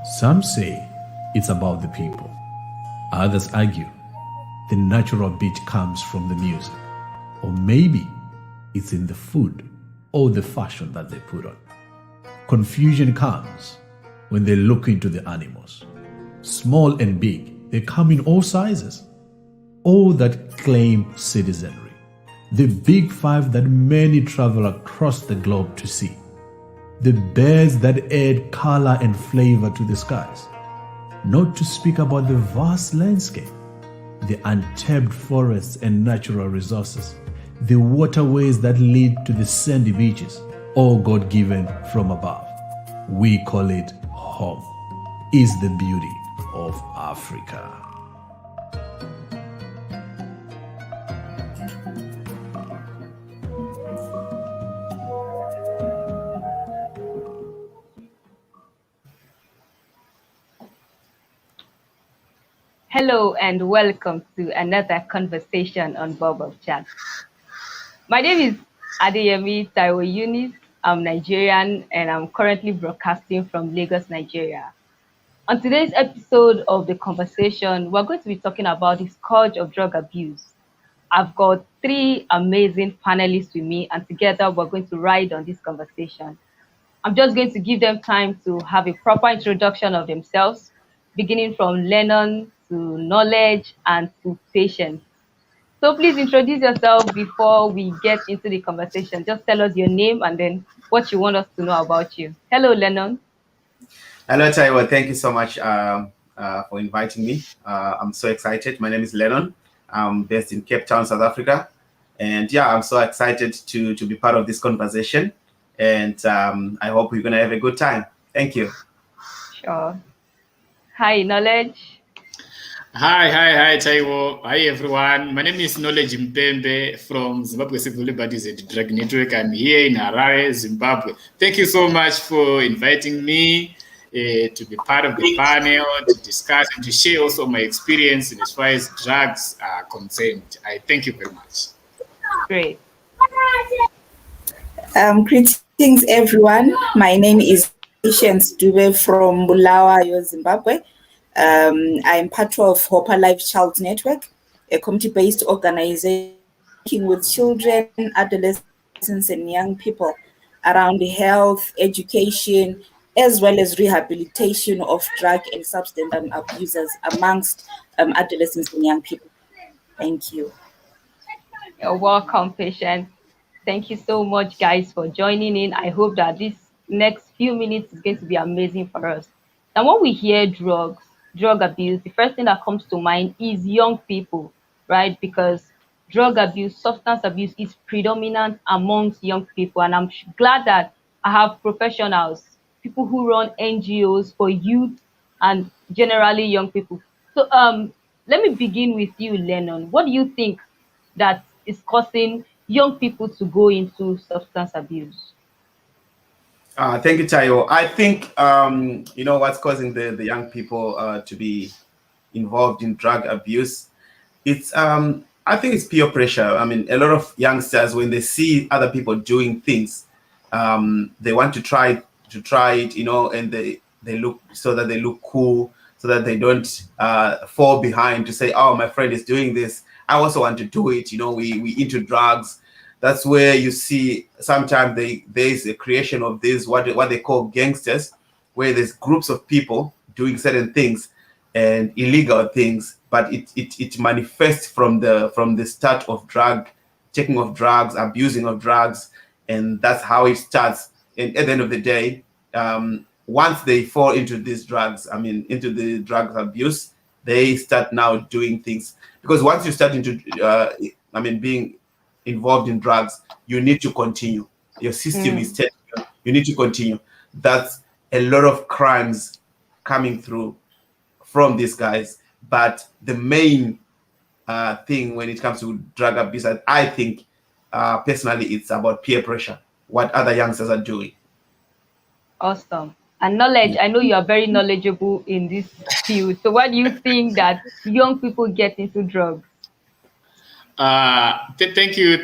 Some say it's about the people. Others argue the natural beat comes from the music. Or maybe it's in the food or the fashion that they put on. Confusion comes when they look into the animals. Small and big, they come in all sizes. All that claim citizenry. The big five that many travel across the globe to see. The birds that add color and flavor to the skies. Not to speak about the vast landscape, the untapped forests and natural resources, the waterways that lead to the sandy beaches, all God-given from above. We call it home, is the beauty of Africa. Hello and welcome to another conversation on Baobab Chat. My name is Adeyemi Taiwo Eunice. I'm Nigerian and I'm currently broadcasting from Lagos, Nigeria. On today's episode of the conversation, we're going to be talking about the scourge of drug abuse. I've got three amazing panelists with me, and together we're going to ride on this conversation. I'm just going to give them time to have a proper introduction of themselves, beginning from Lenon to knowledge and to patience. So please introduce yourself before we get into the conversation. Just tell us your name and then what you want us to know about you. Hello, Lenon. Hello, Taiwo. Thank you so much for inviting me. I'm so excited. My name is Lenon. I'm based in Cape Town, South Africa. And yeah, I'm so excited to be part of this conversation. And I hope we're going to have a good time. Thank you. Sure. Hi, Knowledge. Hi, Taiwo. Hi, everyone. My name is Knowledge Mpembe from Zimbabwe Civil Liberties and Drug Network. I'm here in Harare, Zimbabwe. Thank you so much for inviting me to be part of the panel, to discuss and to share also my experience as far as drugs are concerned. I thank you very much. Great. Greetings, everyone. My name is Patience Dube from Bulawayo, Zimbabwe. I'm part of Hopper Life Child Network, a community-based organization working with children, adolescents, and young people around health, education, as well as rehabilitation of drug and substance abusers amongst adolescents and young people. Thank you. You're welcome, Patience. Thank you so much, guys, for joining in. I hope that this next few minutes is going to be amazing for us. Now, when we hear drug abuse, the first thing that comes to mind is young people, right? Because drug abuse, substance abuse is predominant amongst young people. And I'm glad that I have professionals, people who run NGOs for youth and generally young people. So let me begin with you, Lenon. What do you think that is causing young people to go into substance abuse? Thank you, Tayo. I think, what's causing the young people to be involved in drug abuse, I think it's peer pressure. I mean, a lot of youngsters, when they see other people doing things, they want to try it, and they look so that they look cool, so that they don't fall behind to say, oh, my friend is doing this, I also want to do it. We into drugs. That's where you see sometimes there's a creation of this, what they call gangsters, where there's groups of people doing certain things and illegal things, but it manifests from the start of taking of drugs, abusing of drugs, and that's how it starts. And at the end of the day, once they fall into these drugs, into the drug abuse, they start now doing things. Because once you start into, being involved in drugs, you need to continue. Your system is telling you need to continue. That's a lot of crimes coming through from these guys. But the main thing when it comes to drug abuse, I think personally, it's about peer pressure, what other youngsters are doing. Awesome. And knowledge, I know you are very knowledgeable in this field. So why do you think that young people get into drugs? Thank you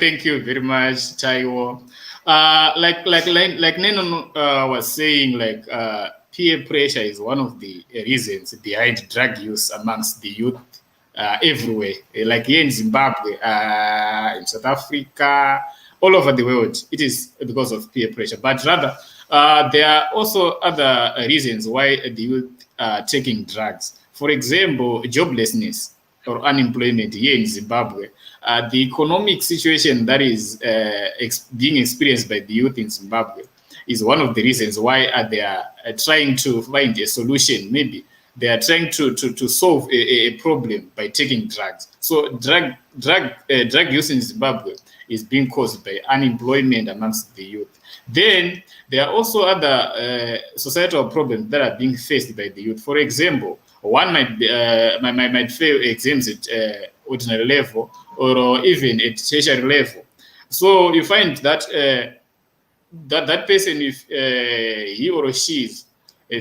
very much, Taiwo. Like Lenon was saying, peer pressure is one of the reasons behind drug use amongst the youth everywhere. Like here in Zimbabwe, in South Africa, all over the world, it is because of peer pressure. But rather, there are also other reasons why the youth are taking drugs. For example, joblessness or unemployment here in Zimbabwe. The economic situation that is being experienced by the youth in Zimbabwe is one of the reasons why they are trying to find a solution. Maybe they are trying to solve a problem by taking drugs. So drug use in Zimbabwe is being caused by unemployment amongst the youth. Then there are also other societal problems that are being faced by the youth. For example, one might fail exams at ordinary level or even at tertiary level. So you find that that person, if he or she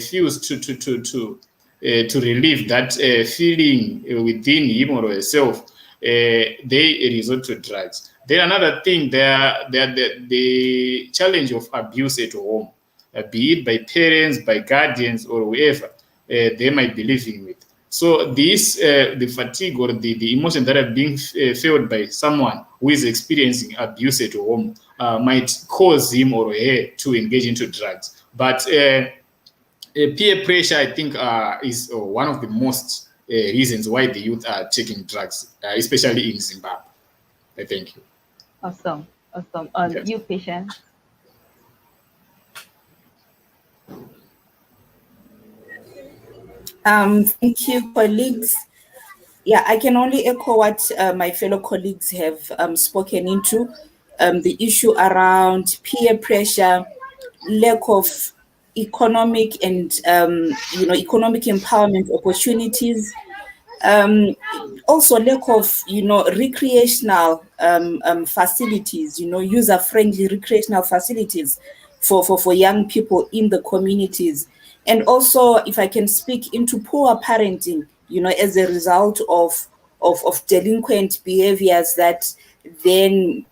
feels to relieve that feeling within him or herself, they resort to drugs. Then another thing, the challenge of abuse at home, be it by parents, by guardians, or whoever they might be living with. So this, the fatigue or the emotion that are being felt by someone who is experiencing abuse at home might cause him or her to engage into drugs. But peer pressure, I think, is one of the most reasons why the youth are taking drugs, especially in Zimbabwe. Thank you. Awesome. Yes. You, Patience? Thank you, colleagues. Yeah, I can only echo what my fellow colleagues have spoken into. The issue around peer pressure, lack of economic and economic empowerment opportunities, also lack of recreational facilities, user-friendly recreational facilities for young people in the communities. And also, if I can speak into poor parenting, as a result of delinquent behaviors that then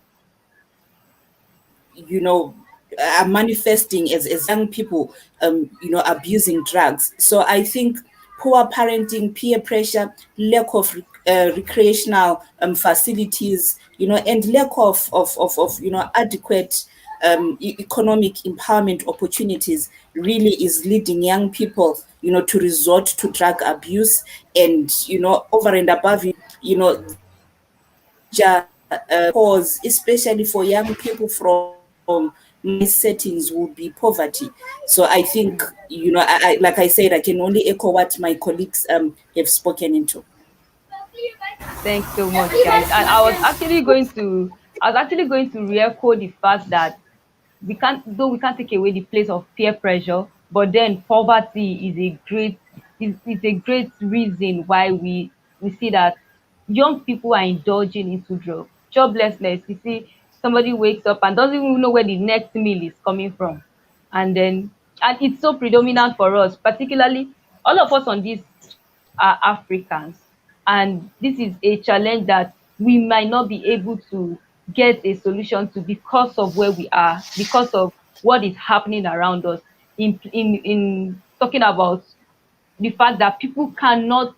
are manifesting as young people abusing drugs. So I think poor parenting, peer pressure, lack of recreational facilities, and lack of adequate economic empowerment opportunities really is leading young people to resort to drug abuse. And over and above cause, especially for young people from settings, would be poverty. So I think, I like I said, I can only echo what my colleagues have spoken into. Thanks so much, guys. And I was actually going to re-echo the fact that we can't take away the place of peer pressure, but then poverty is a great reason why we see that young people are indulging into drugs. Joblessness, you see somebody wakes up and doesn't even know where the next meal is coming from. And it's so predominant for us, particularly all of us on this are Africans. And this is a challenge that we might not be able to get a solution to because of where we are, because of what is happening around us. In talking about the fact that people cannot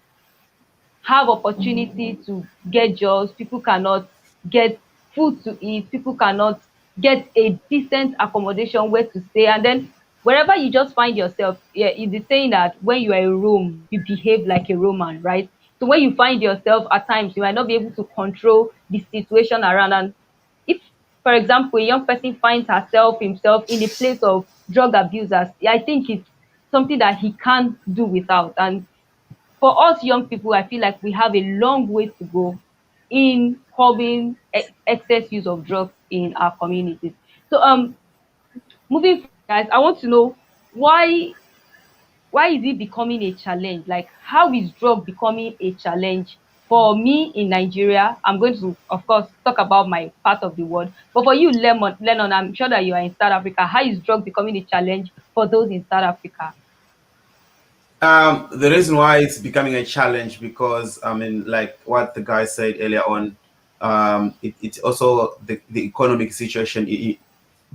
have opportunity to get jobs, people cannot get food to eat, people cannot get a decent accommodation where to stay. And then wherever you just find yourself, yeah, it's the saying that when you are in Rome, you behave like a Roman, right? So when you find yourself at times, you might not be able to control the situation around. And if, for example, a young person finds himself in a place of drug abusers, I think it's something that he can't do without. And for us young people, I feel like we have a long way to go in curbing excess use of drugs in our communities. So moving forward, guys, I want to know why is it becoming a challenge? Like, how is drug becoming a challenge for me in Nigeria? I'm going to, of course, talk about my part of the world. But for you, Lenon, I'm sure that you are in South Africa. How is drug becoming a challenge for those in South Africa? The reason why it's becoming a challenge because, I mean, like what the guy said earlier on, it's also the economic situation.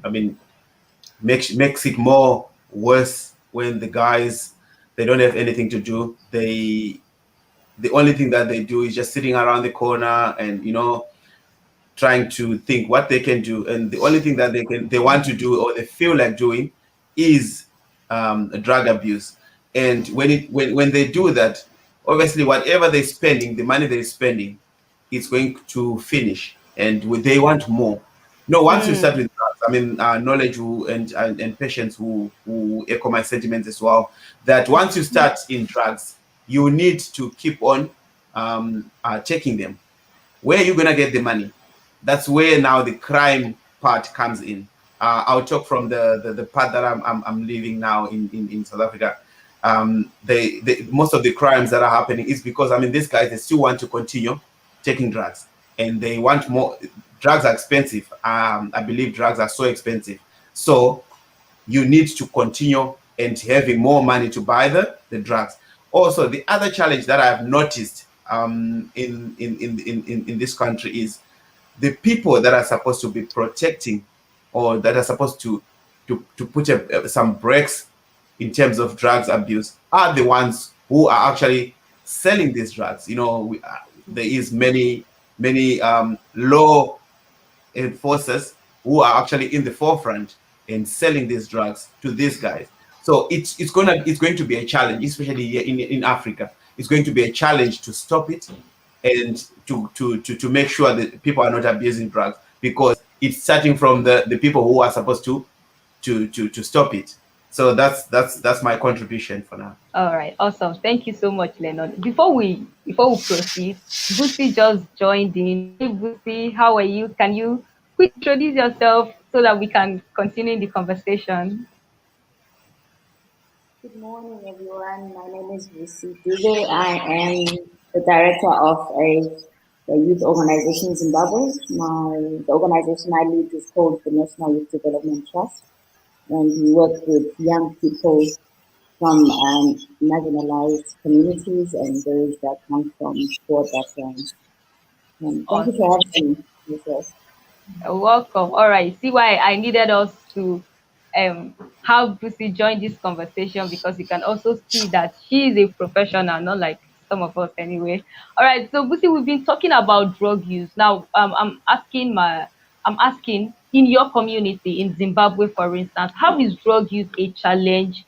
I mean, makes it more worse when the guys, they don't have anything to do. The only thing that they do is just sitting around the corner and, you know, trying to think what they can do, and the only thing that they want to do or they feel like doing is drug abuse. And when they do that, obviously whatever they're spending, the money they're spending, it's going to finish, and they want more. No, once you start with drugs, I mean, knowledge and patience who echo my sentiments as well, that once you start in drugs, you need to keep on checking them. Where are you going to get the money? That's where now the crime part comes in. I'll talk from the part that I'm living now in South Africa. Most of the crimes that are happening is because, I mean, these guys, they still want to continue taking drugs, and they want more. Drugs are expensive. I believe drugs are so expensive. So you need to continue and having more money to buy the drugs. Also, the other challenge that I've noticed in this country is the people that are supposed to be protecting, or that are supposed to put some brakes in terms of drugs abuse, are the ones who are actually selling these drugs. You know, there is many law enforcers who are actually in the forefront in selling these drugs to these guys. So it's going to be a challenge, especially here in Africa. It's going to be a challenge to stop it, and to make sure that people are not abusing drugs, because it's starting from the people who are supposed to stop it. So that's my contribution for now. All right, awesome. Thank you so much, Lenon. Before we proceed, Busi just joined in. Hey, Busi, how are you? Can you quick introduce yourself so that we can continue the conversation? Good morning, everyone. My name is Busi Dube. I am the director of a youth organization in Zimbabwe. The organization I lead is called the National Youth Development Trust, and we work with young people from marginalized communities and those that come from poor backgrounds. Thank you for having me. Yes. You're welcome. All right. See why I needed us to have Busi join this conversation, because you can also see that she is a professional, not like some of us anyway. All right. So Busi, we've been talking about drug use. Now, I'm asking in your community in Zimbabwe, for instance, how is drug use a challenge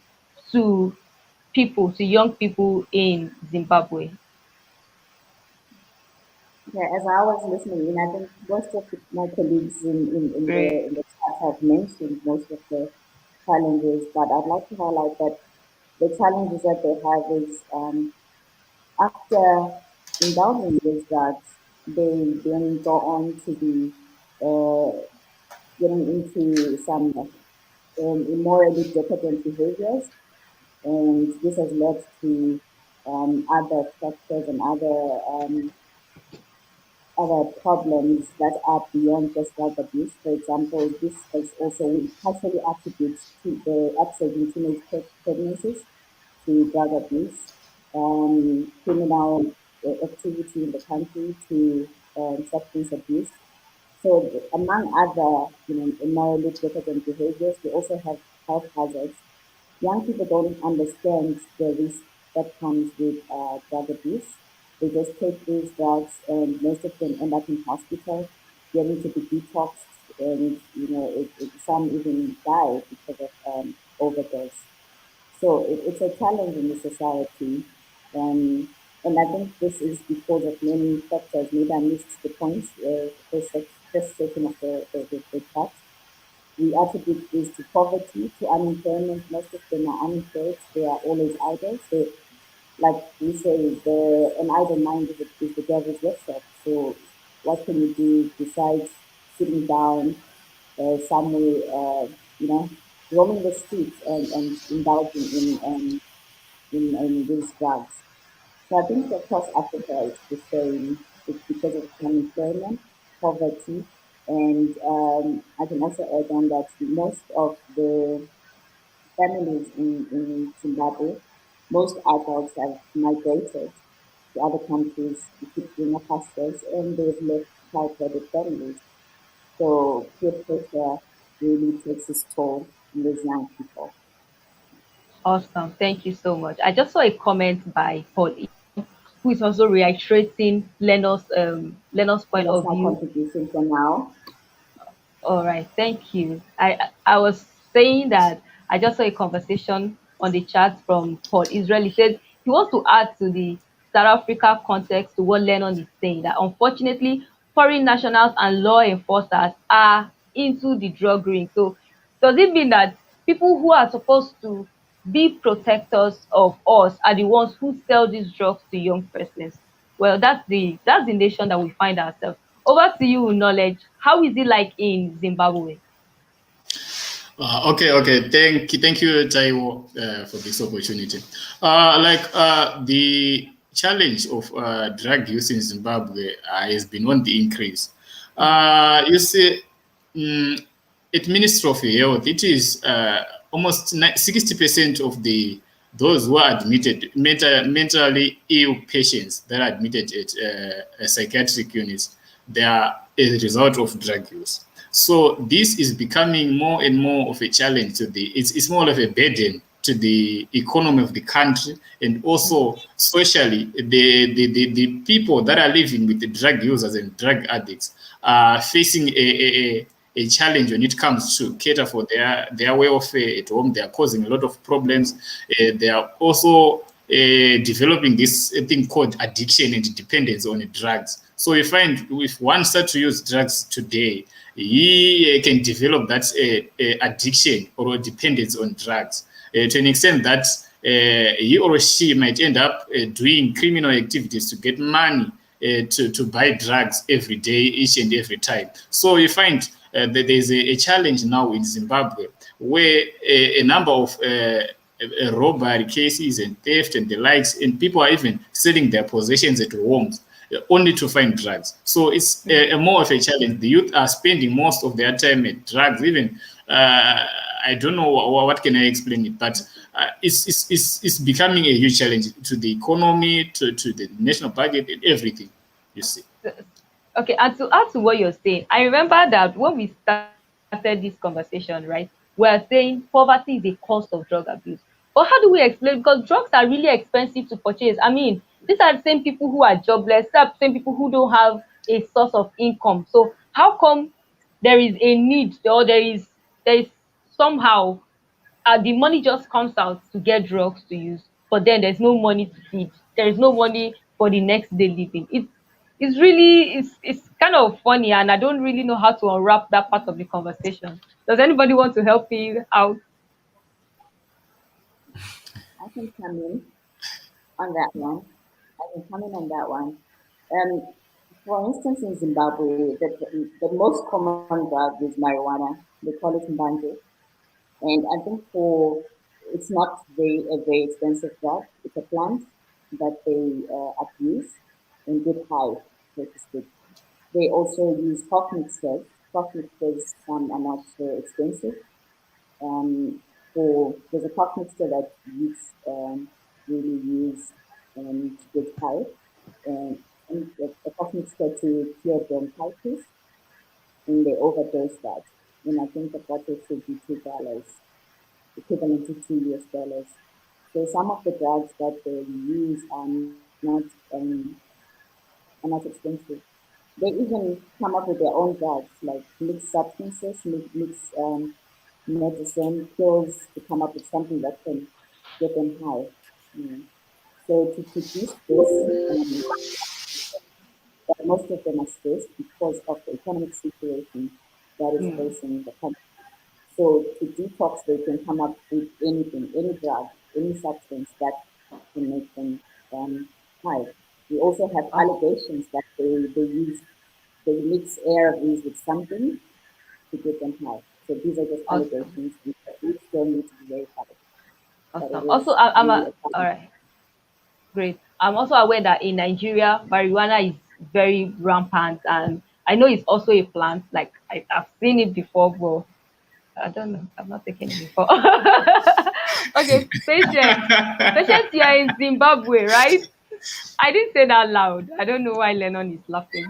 to to young people in Zimbabwe? Yeah, as I was listening in, I think most of my colleagues in the chat have mentioned most of the challenges, but I'd like to highlight that the challenges that they have is after indulging these drugs, they then go on to be getting into some immorally decadent behaviors, and this has led to other factors and other problems that are beyond just drug abuse. For example, this is also partially attributed to the upsurge in teenage pregnancies to drug abuse, criminal activity in the country to substance abuse. So, among other, morally decadent behaviors, we also have health hazards. Young people don't understand the risk that comes with drug abuse. They just take these drugs, and most of them end up in hospital, getting to be detoxed, and some even die because of overdose. So it's a challenge in the society, and I think this is because of many factors. Maybe I missed the points, first section of the talk. We attribute this to poverty, to unemployment. Most of them are unemployed. They are always idle. So, like we say, an idle mind is the devil's workshop. So, what can you do besides sitting down somewhere, roaming the streets and indulging in these drugs? So, I think across Africa it's the same. It's because of unemployment, poverty, and I can also add on that most of the families in Zimbabwe, most adults have migrated to other countries to keep greener pastures, and they've left child-headed families. So peer pressure really takes its toll on these young people. Awesome. Thank you so much. I just saw a comment by Paul, who is also reiterating Lenon's So point that's of my view. contribution for now. All right, thank you. I was saying that I just saw a conversation on the chat from Paul Israel. He said he wants to add to the South Africa context to what Lenon is saying, that unfortunately foreign nationals and law enforcers are into the drug ring. So does it mean that people who are supposed to be protectors of us are the ones who sell these drugs to young persons? Well, that's the nation that we find ourselves. Over to you, knowledge. How is it like in Zimbabwe? Okay. Thank you, Taiwo, for this opportunity. The challenge of drug use in Zimbabwe has been on the increase. You see, at Ministry of Health, it is almost 60% of those who are admitted mentally ill patients that are admitted at psychiatric units, they are a result of drug use. So this is becoming more and more of a challenge to it's more of a burden to the economy of the country, and also socially the people that are living with the drug users and drug addicts are facing a challenge when it comes to cater for their welfare at home. They are causing a lot of problems. They are also developing this thing called addiction and dependence on drugs. So you find if one starts to use drugs today, he can develop that addiction or dependence on drugs to an extent that he or she might end up doing criminal activities to get money to buy drugs every day, each and every time. So you find that there's a challenge now in Zimbabwe where a number of robbery cases and theft and the likes, and people are even selling their possessions at homes only to find drugs. So it's a more of a challenge. The youth are spending most of their time at drugs. Even I don't know what can I explain it, but it's becoming a huge challenge to the economy, to the national budget, and everything. You see. Okay, and to add to what you're saying, I remember that when we started this conversation, right, we're saying poverty is a cost of drug abuse. But how do we explain? Because drugs are really expensive to purchase. I mean, these are the same people who are jobless, these are the same people who don't have a source of income. So how come there is a need, or there is somehow the money just comes out to get drugs to use, but then there's no money to feed. There is no money for the next day living. It's really it's kind of funny, and I don't really know how to unwrap that part of the conversation. Does anybody want to help me out? I can come in on that one. I can come in on that one. For instance, in Zimbabwe, the most common drug is marijuana. They call it mbanje. And I think it's not a very expensive drug. It's a plant that they abuse and get high, so to speak. They also use cough mixtures. Cough mixtures are not so expensive. There's a cough mixture that youths really use to get high, and a cough mixture to cure bronchitis, and they overdose that. And I think the bottle should be $2, equivalent to $2 US. So some of the drugs that they use not um, are not expensive. They even come up with their own drugs, like mixed substances, mixed medicine, pills, to come up with something that can get them high. So to produce this, most of them are stressed because of the economic situation that is facing the country. So to detox, they can come up with anything, any drug, any substance that can make them high. We also have allegations that they mix ARVs with something to get them high. So these are just allegations. We still need to be verified. Awesome. Also, all right, great. I'm also aware that in Nigeria, marijuana is very rampant, and I know it's also a plant. Like I've seen it before, but I don't know. I've not taken it before. Okay, patience, you are in Zimbabwe, right? I didn't say that loud. I don't know why Lenon is laughing.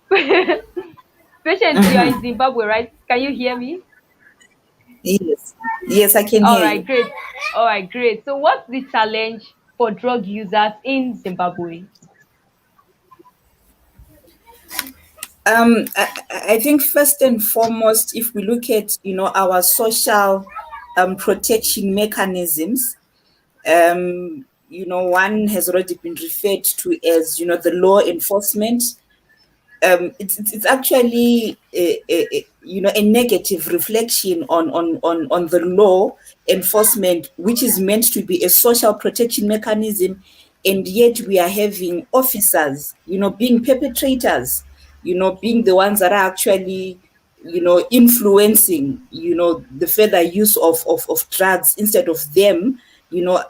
Patience, you are in Zimbabwe, right? Can you hear me? Yes. Yes, I can All hear right, you. great. All right, great. So what's the challenge for drug users in Zimbabwe? I think first and foremost, if we look at, our social protection mechanisms, one has already been referred to as, the law enforcement. It's actually a negative reflection on the law enforcement, which is meant to be a social protection mechanism, and yet we are having officers, being perpetrators, being the ones that are actually, influencing, the further use of drugs, instead of them,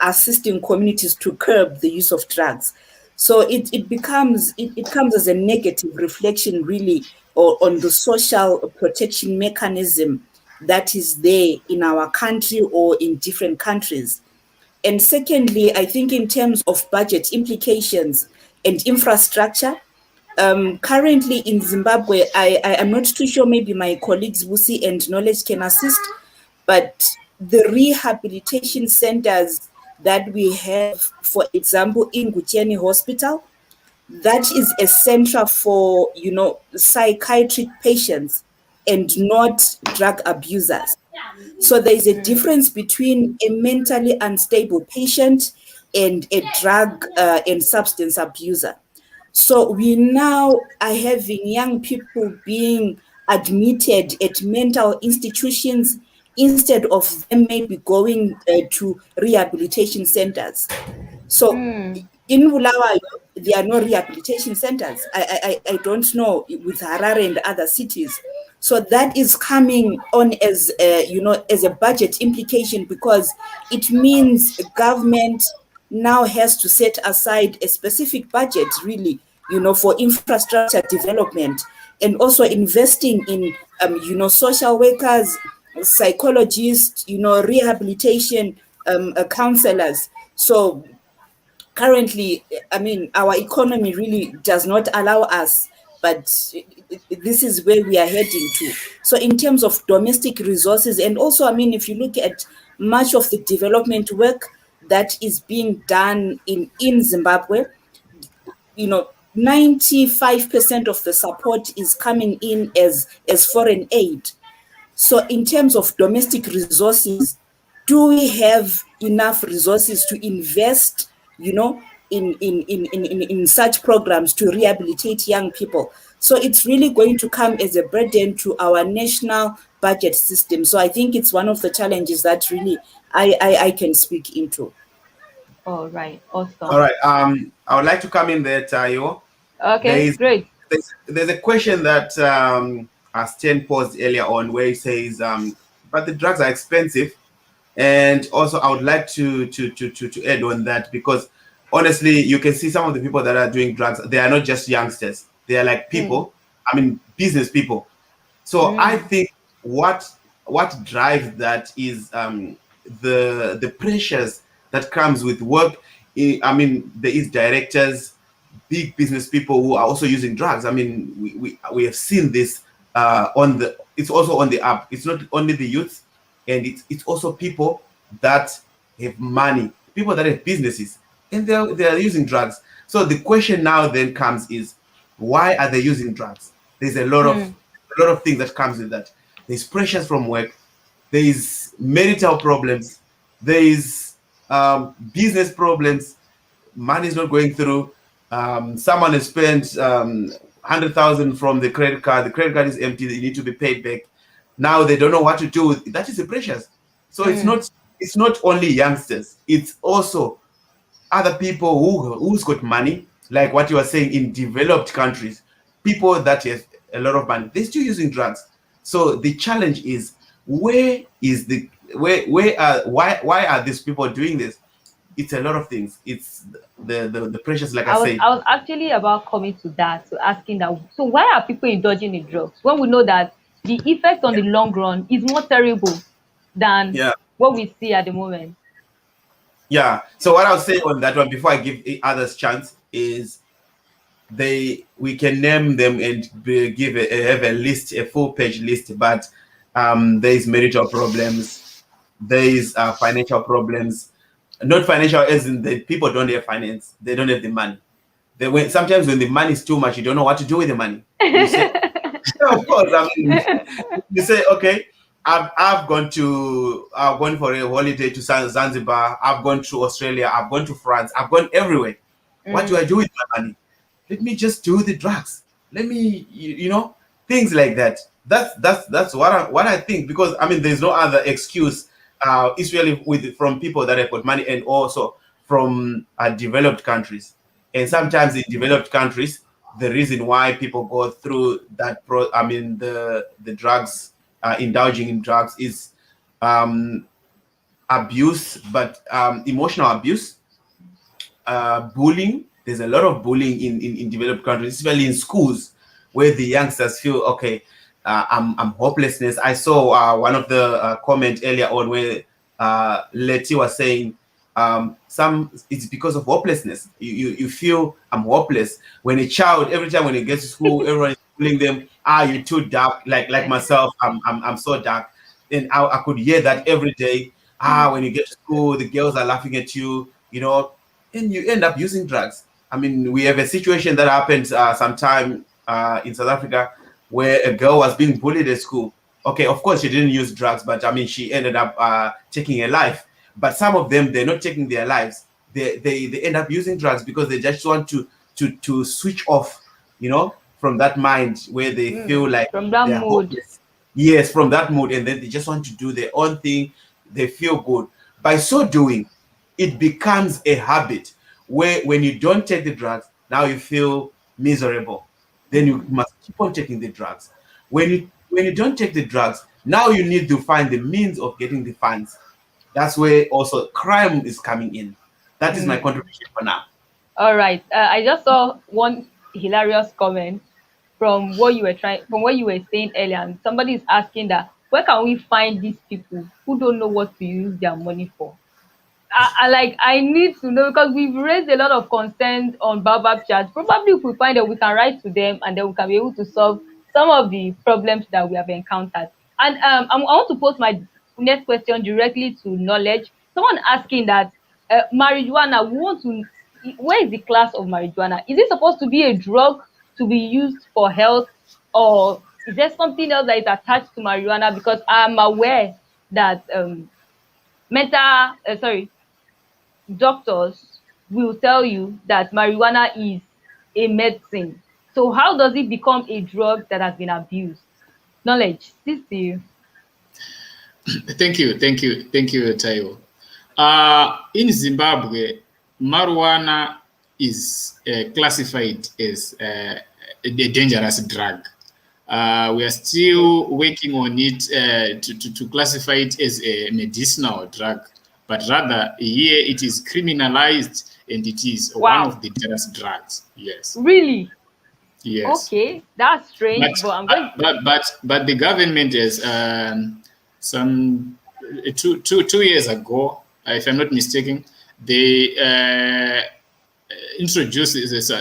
assisting communities to curb the use of drugs. So it comes as a negative reflection, really, on the social protection mechanism that is there in our country or in different countries. And secondly, I think in terms of budget implications and infrastructure, currently in Zimbabwe, I am not too sure, maybe my colleagues Busi and Knowledge can assist, but the rehabilitation centers that we have, for example, in Guteni Hospital, that is a center for, psychiatric patients and not drug abusers. So there is a difference between a mentally unstable patient and a drug and substance abuser. So we now are having young people being admitted at mental institutions instead of them maybe going to rehabilitation centers. So in Bulawayo, there are no rehabilitation centers. I don't know with Harare and other cities. So that is coming on as as a budget implication, because it means government now has to set aside a specific budget, really, for infrastructure development, and also investing in social workers, psychologists, rehabilitation counselors. So currently, I mean, our economy really does not allow us, but this is where we are heading to. So in terms of domestic resources, and also, I mean, if you look at much of the development work that is being done in Zimbabwe, 95% of the support is coming in as foreign aid. So in terms of domestic resources, do we have enough resources to invest, in such programs to rehabilitate young people? So it's really going to come as a burden to our national budget system. So I think it's one of the challenges that really I can speak into. All right, awesome. All right. I would like to come in there, Tayo. Okay, great. There's a question that Sten posed earlier on, where he says, but the drugs are expensive. And also, I would like to add on that, because honestly, you can see some of the people that are doing drugs, they are not just youngsters. They are like people, I mean, business people. So I think what drives that is the pressures that comes with work. I mean, there is directors, big business people who are also using drugs. I mean, we have seen this it's also on the app. It's not only the youth, and it's also people that have money, people that have businesses, and they are using drugs. So the question now then comes is, why are they using drugs? There's a lot of things that comes with that. There's pressures from work, there is marital problems, there is business problems, money is not going through. Someone has spent 100,000 from the credit card is empty, they need to be paid back. Now they don't know what to do with. That is the pressures. So it's not only youngsters, it's also other people who's got money, like what you are saying, in developed countries, people that have a lot of money, they're still using drugs. So the challenge is, why are these people doing this? It's a lot of things. It's the pressures, like I said. I was actually about coming to that, to asking that. So why are people indulging in drugs when we know that the effect on the long run is more terrible than what we see at the moment? Yeah. So what I'll say on that one, before I give others chance, is we can name them and have a list, a full page list, but there is marital problems, there is financial problems. Not financial as in the people don't have finance. They don't have the money. Sometimes when the money is too much, you don't know what to do with the money. You say, yeah, of course. I mean, you say, okay, I've gone for a holiday to Zanzibar. I've gone to Australia. I've gone to France. I've gone everywhere. What do I do with my money? Let me just do the drugs. Let me, things like that. That's what I think, because I mean, there's no other excuse. Especially from people that have got money, and also from developed countries. And sometimes in developed countries, the reason why people go through that the drugs, indulging in drugs, is abuse, but emotional abuse, bullying. There's a lot of bullying in developed countries, especially in schools, where the youngsters feel, okay, I'm hopelessness. I saw one of the comment earlier on where Letty was saying it's because of hopelessness. You feel I'm hopeless. When a child, every time when he gets to school, everyone is bullying them. You're too dark. Like myself, I'm so dark. And I could hear that every day. When you get to school, the girls are laughing at you, and you end up using drugs. I mean, we have a situation that happened sometime in South Africa, where a girl was being bullied at school. Okay, of course she didn't use drugs, but I mean, she ended up taking her life. But some of them, they're not taking their lives. They end up using drugs because they just want to switch off, from that mind where they feel like from that they're mood. hopeless. Yes, from that mood, and then they just want to do their own thing. They feel good. By so doing, it becomes a habit where when you don't take the drugs, now you feel miserable. Then you must keep on taking the drugs. When you don't take the drugs, now you need to find the means of getting the funds. That's where also crime is coming in. That is my contribution for now. All right. I just saw one hilarious comment from what you were saying earlier. And somebody is asking that, where can we find these people who don't know what to use their money for? I need to know, because we've raised a lot of concerns on Baobab chat. Probably if we find that, we can write to them, and then we can be able to solve some of the problems that we have encountered. And I want to pose my next question directly to Knowledge. Someone asking that marijuana, where is the class of marijuana? Is it supposed to be a drug to be used for health, or is there something else that is attached to marijuana? Because I'm aware that doctors will tell you that marijuana is a medicine. So how does it become a drug that has been abused? Knowledge, this to you. Thank you, Taiwo. In Zimbabwe, marijuana is classified as a dangerous drug. We are still working on it to classify it as a medicinal drug, but rather here it is criminalized, and it is one of the dangerous drugs. Yes. Really? Yes. Okay, that's strange. But the government has some 2 years ago, if I'm not mistaken, they introduced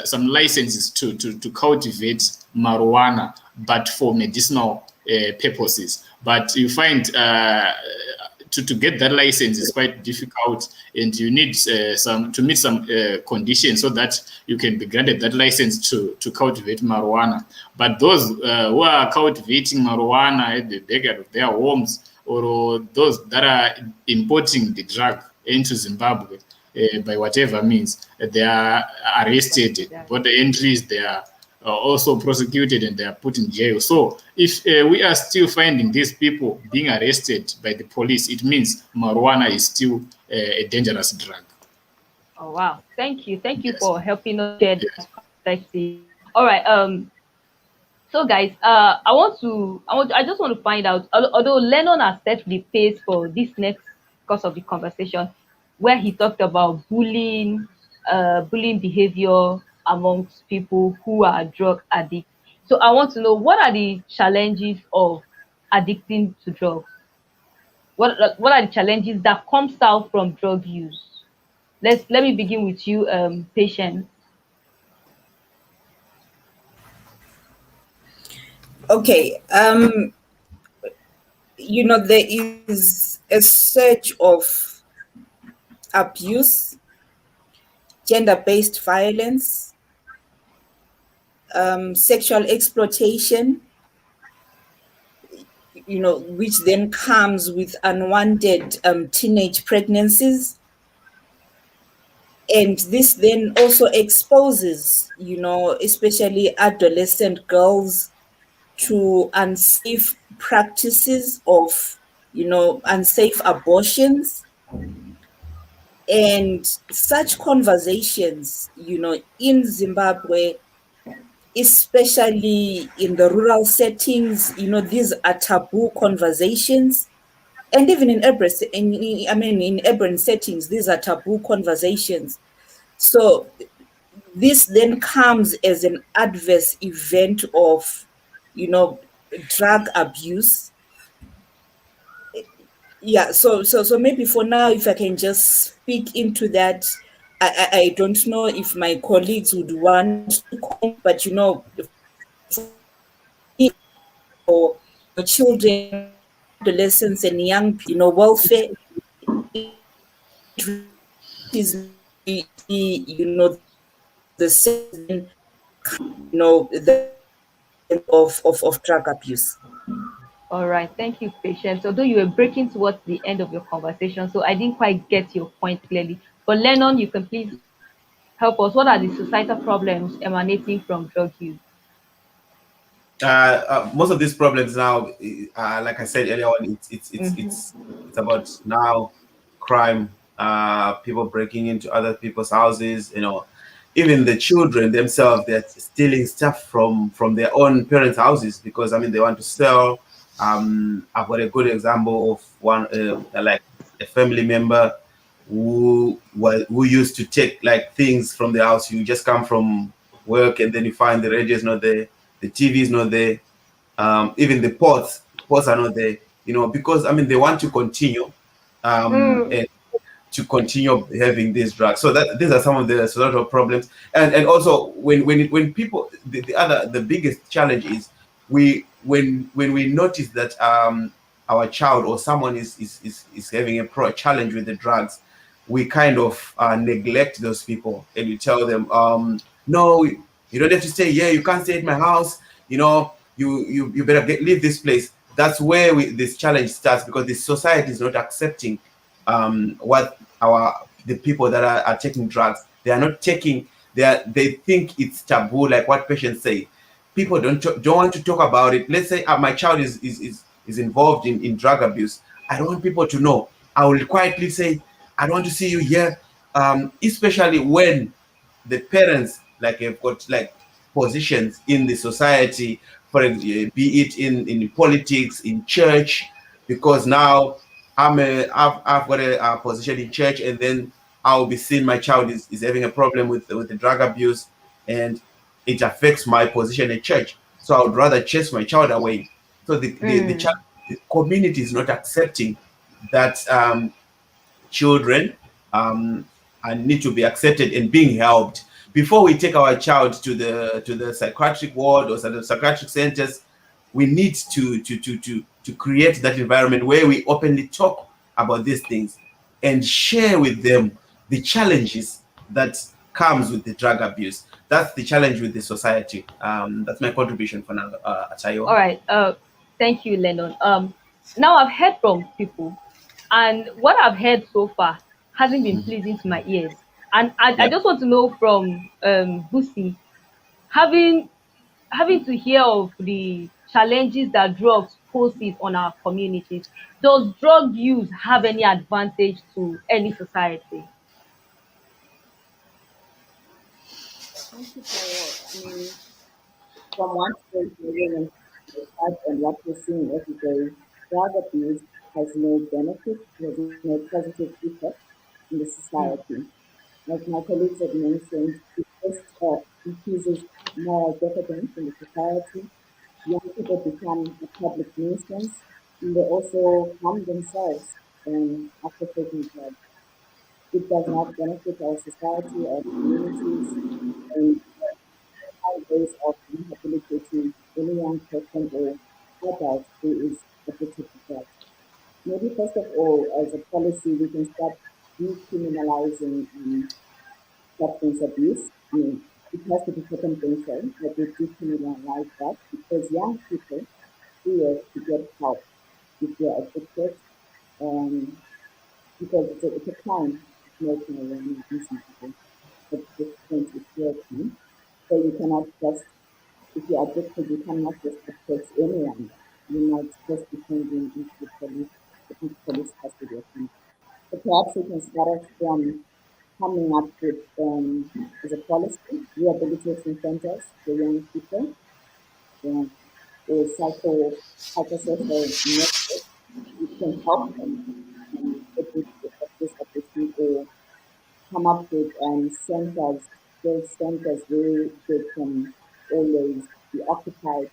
some licenses to cultivate marijuana, but for medicinal purposes. But you find to get that license is quite difficult, and you need to meet some conditions so that you can be granted that license to cultivate marijuana. But those who are cultivating marijuana at the back of their homes, or those that are importing the drug into Zimbabwe by whatever means, they are arrested. But the entries, they are also prosecuted, and they are put in jail. So if we are still finding these people being arrested by the police, it means marijuana is still a dangerous drug. Oh wow! Thank you for helping us share that perspective. All right. So guys, I just want to find out. Although Lenon has set the pace for this next course of the conversation, where he talked about bullying behavior amongst people who are drug addicts. So I want to know, what are the challenges of addicting to drugs? What are the challenges that comes out from drug use? Let me begin with you, Patience. Okay. there is a surge of abuse, gender-based violence, sexual exploitation, which then comes with unwanted teenage pregnancies. And this then also exposes, especially adolescent girls to unsafe practices of, unsafe abortions. And such conversations, in Zimbabwe, especially in the rural settings, these are taboo conversations. And even in urban settings, these are taboo conversations. So this then comes as an adverse event of, drug abuse. Yeah, so maybe for now, if I can just speak into that. I don't know if my colleagues would want to comment, but for children, adolescents, and young people, welfare is the same, the of drug abuse. All right, thank you, Patience. Although you were breaking towards the end of your conversation, so I didn't quite get your point clearly. But Lenon, you can please help us. What are the societal problems emanating from drug use? Most of these problems now, like I said earlier on, it's about now crime, people breaking into other people's houses. Even the children themselves, they're stealing stuff from their own parents' houses because they want to sell. I've got a good example of one, like a family member who used to take like things from the house. You just come from work and then you find the radio is not there, the TV is not there, even the pots are not there. Because they want to continue, and to continue having these drugs. So that these are some of the societal problems, and also when people, the biggest challenge is when we notice that our child or someone is having a challenge with the drugs, we kind of neglect those people and we tell them, no, you don't have to stay here, you can't stay at my house, you better leave this place. That's where this challenge starts, because the society is not accepting what the people that are taking drugs. They are not taking. They think it's taboo, like what patients say. People don't want to talk about it. Let's say my child is involved in drug abuse. I don't want people to know. I will quietly say, I don't want to see you here. Especially when the parents have got like positions in the society, be it in politics, in church, because now I've got a position in church, and then I'll be seeing my child is having a problem with the drug abuse, and it affects my position in church. So I would rather chase my child away. So the community is not accepting that children need to be accepted and being helped. Before we take our child to the psychiatric ward or the psychiatric centers, we need to create that environment where we openly talk about these things and share with them the challenges that comes with the drug abuse. That's the challenge with the society. That's my contribution for now, Atayo. All right. Thank you, Lenon. Now I've heard from people, and what I've heard so far hasn't been pleasing to my ears. And I just want to know from Busi, having to hear of the challenges that drugs poses on our communities, does drug use have any advantage to any society? Thank you, Carol. From one stage, and what we're seeing every day, drug abuse has no benefit, has no positive effect in the society. Like my colleagues have mentioned, it just increases moral decadence in the society. Young people become a public nuisance, and they also harm themselves after taking drugs. It does not benefit our society or communities, and high ways of rehabilitating any young person or adult who is addicted to drugs. maybe first of all, as a policy, we can start decriminalizing substance abuse. I mean, it has to be potential that we decriminalize that because young people fear to get help if they're addicted, because it's a crime to smoke marijuana in Zimbabwe. But this point is real crime. So you cannot just, if you're addicted, you cannot just approach anyone. You might just be sending into the police custody or something. So perhaps we can start off from coming up with, as a policy, rehabilitation centers for young people, or psychosocial networks. We can help them get rid of this addiction, or come up with centers, those centers where they can always be occupied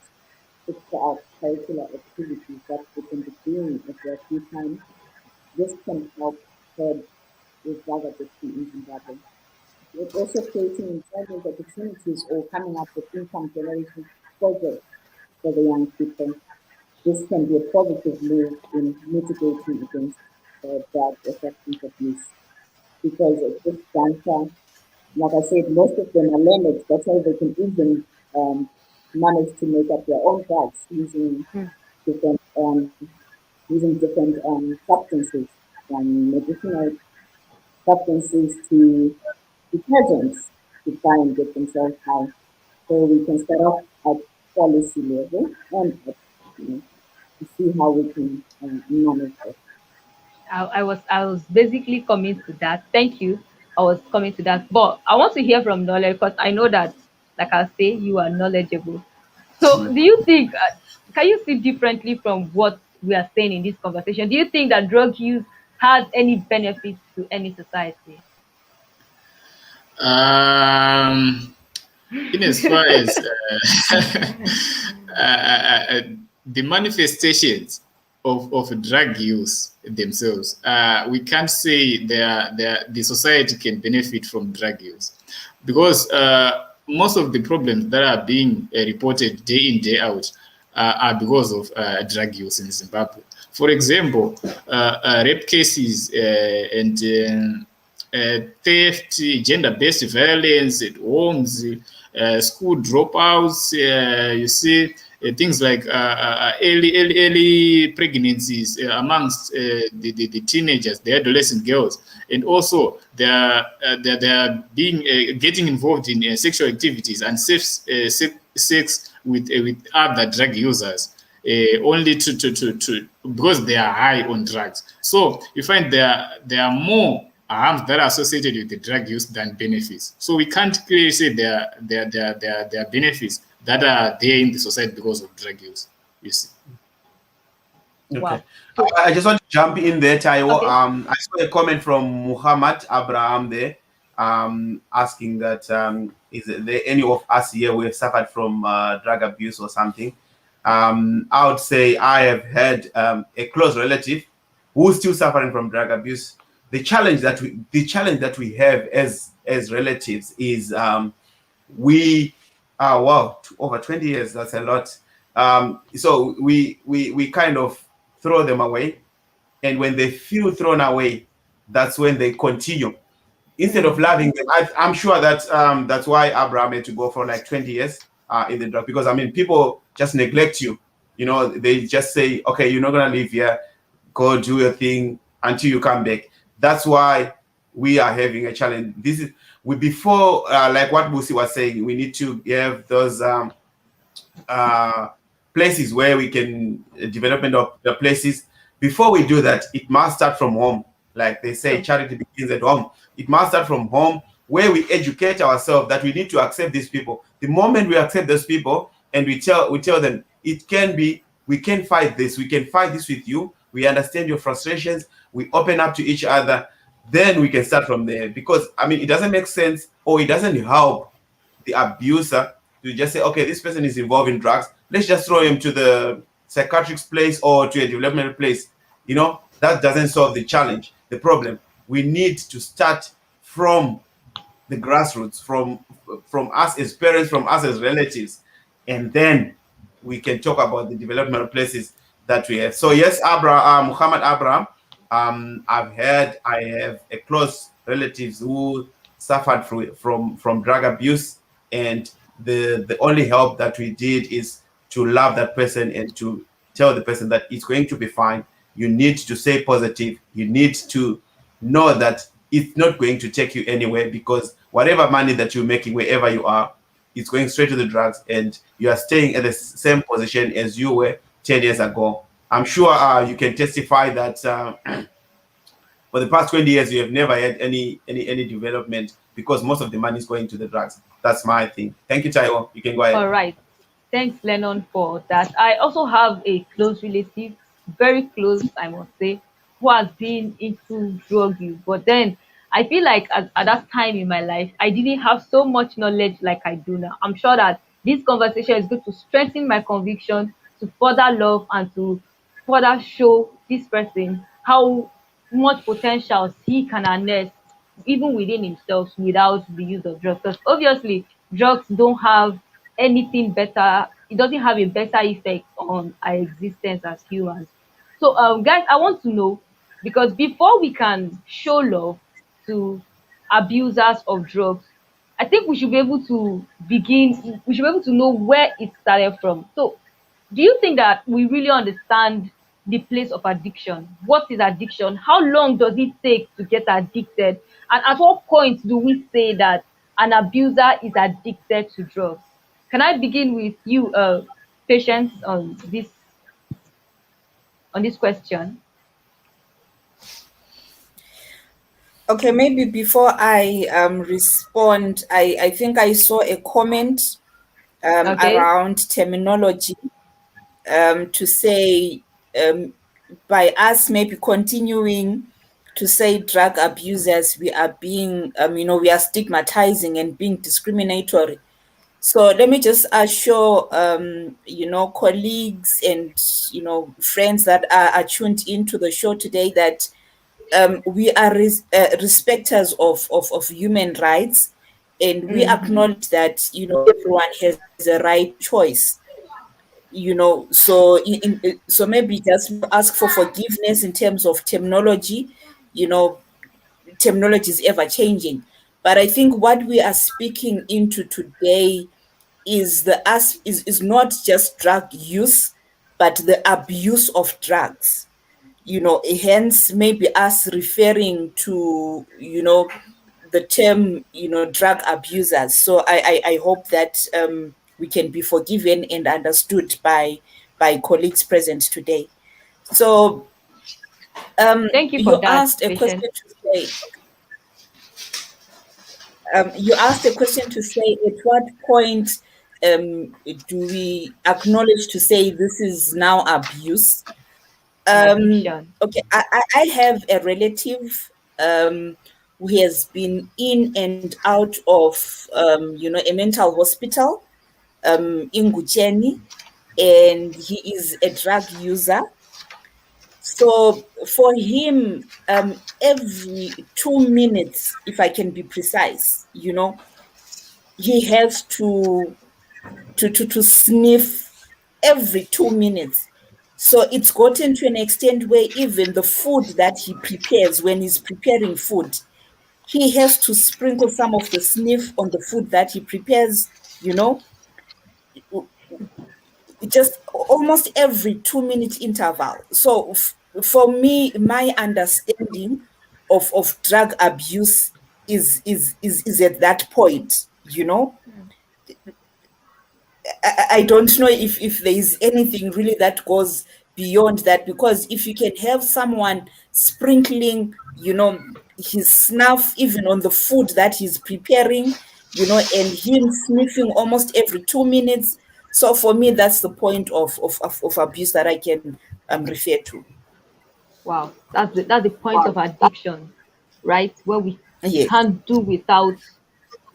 with curricular activities that they can be doing at their free time. This can help curb with drug addiction in Zimbabwe. It's also creating employment opportunities or coming up with income generation projects for the young people. This can be a positive move in mitigating against drug or substance abuse, because at this juncture, like I said, most of them are learned. That's why they can even manage to make up their own drugs using different substances, from medicinal substances to detergents, to try and get themselves high. So we can start off at policy level and at, to see how we can manage it. I was basically coming to that. Thank you. I was coming to that, but I want to hear from knowledge because I know that, like I say, you are knowledgeable. So, do you think? Can you see differently from what we are saying in this conversation? Do you think that drug use has any benefits to any society? In as far as the manifestations of drug use themselves, we can't say the society can benefit from drug use, because most of the problems that are being reported day in, day out are because of drug use in Zimbabwe. For example, rape cases and theft, gender-based violence at homes, school dropouts, you see things like early pregnancies amongst the teenagers, the adolescent girls, and also they are being getting involved in sexual activities and sex with other drug users. Only to because they are high on drugs. So you find there are more harms that are associated with the drug use than benefits. So we can't clearly say there are benefits that are there in the society because of drug use. You see. Okay. Wow. I just want to jump in there, Taiwo. Okay. I saw a comment from Muhammad Abraham there, asking that is there any of us here who have suffered from drug abuse or something? I would say I have had a close relative who's still suffering from drug abuse. The challenge that we have as relatives is we over 20 years, that's a lot. So we kind of throw them away, and when they feel thrown away, that's when they continue instead of loving them. I'm sure that that's why Abraham had to go for like 20 years in the drug, because I mean, people just neglect you. You know, they just say, okay, you're not gonna live here, go do your thing until you come back. That's why we are having a challenge. This is before like what Busi was saying, we need to have those places where we can development of the places. Before we do that, it must start from home. Like they say, charity begins at home. It must start from home, where we educate ourselves that we need to accept these people. The moment we accept those people and we tell them it can be, we can fight this, we can fight this with you, we understand your frustrations, we open up to each other, then we can start from there. Because I mean, it doesn't make sense, or it doesn't help the abuser to just say, okay, this person is involved in drugs, let's just throw him to the psychiatric place or to a developmental place. You know, that doesn't solve the challenge, the problem. We need to start from the grassroots, from us as parents, from us as relatives, and then we can talk about the developmental places that we have. So yes, Muhammad Abraham, I have a close relatives who suffered from drug abuse, and the only help that we did is to love that person and to tell the person that it's going to be fine. You need to stay positive. You need to know that it's not going to take you anywhere, because whatever money that you're making wherever you are, it's going straight to the drugs, and you are staying at the same position as you were 10 years ago. I'm sure you can testify that for the past 20 years, you have never had any development, because most of the money is going to the drugs. That's my thing. Thank you, Taiwo. You can go ahead. All right. Thanks, Lenon, for that. I also have a close relative, very close, I must say, who has been into drug use. But then I feel like at that time in my life, I didn't have so much knowledge like I do now. I'm sure that this conversation is going to strengthen my conviction to further love and to further show this person how much potential he can harness even within himself without the use of drugs. Because obviously, drugs don't have anything better. It doesn't have a better effect on our existence as humans. So, guys, I want to know, because before we can show love to abusers of drugs, I think we should be able to begin. We should be able to know where it started from. So, do you think that we really understand the place of addiction? What is addiction? How long does it take to get addicted? And at what point do we say that an abuser is addicted to drugs? Can I begin with you, Patience, on this question? Okay, maybe before I respond, I think I saw a comment Okay. around terminology, to say, by us maybe continuing to say drug abusers, we are being, we are stigmatizing and being discriminatory. So let me just assure, colleagues and, friends that are tuned into the show today that we are respecters of human rights, and we acknowledge that, everyone has a right choice. So so maybe just ask for forgiveness in terms of terminology. Terminology is ever changing, but I think what we are speaking into today is is not just drug use, but the abuse of drugs. Hence maybe us referring to the term drug abusers. So I hope that we can be forgiven and understood by colleagues present today. So Thank you for you that, asked a Patience. question to say. You asked a question to say, at what point do we acknowledge to say this is now abuse? Addiction. Okay, I have a relative who has been in and out of a mental hospital in Gucheni, and he is a drug user. So for him, every 2 minutes, if I can be precise, he has to sniff every 2 minutes. So it's gotten to an extent where even the food that he prepares, when he's preparing food, he has to sprinkle some of the sniff on the food that he prepares, just almost every 2 minute interval. So for me, my understanding of drug abuse is at that point. I don't know if there is anything really that goes beyond that, because if you can have someone sprinkling, his snuff even on the food that he's preparing, and him sniffing almost every 2 minutes. So for me, that's the point of abuse that I can refer to. Wow, that's the point of addiction, right? Where we Yes. can't do without